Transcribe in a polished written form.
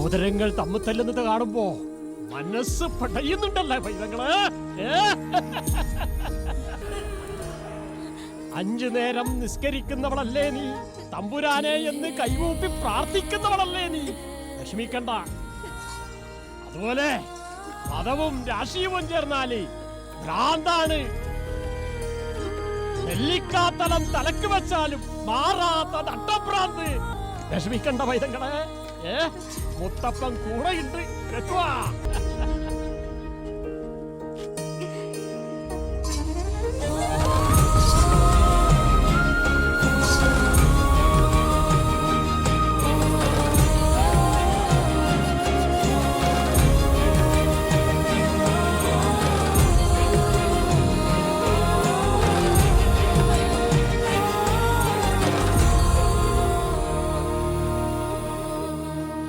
സഹോദരങ്ങൾ തമ്മിൽ തല്ലുന്നത് കാണുമ്പോ മനസ്സ് പടയുന്നുണ്ടല്ലേ പൈതങ്ങള്? 5 നേരം നിസ്കരിക്കുന്നവളല്ലേ നീ? തമ്പുരാനെ എന്ന് കൈകൂപ്പി പ്രാർത്ഥിക്കുന്നവളല്ലേ നീ? വിഷമിക്കണ്ട. അതുപോലെ മതവും രാഷ്ട്രീയവും ചേർന്നാല് ഭ്രാന്താണ്. നെല്ലിക്കാത്തലം തലക്ക് വെച്ചാലും മാറാത്ത നട്ടഭ്രാന്ത്. വിഷമിക്കണ്ട പൈതങ്ങളെ, മുത്തപ്പൻ കൂടെയുണ്ട്. കേട്ടുവാ.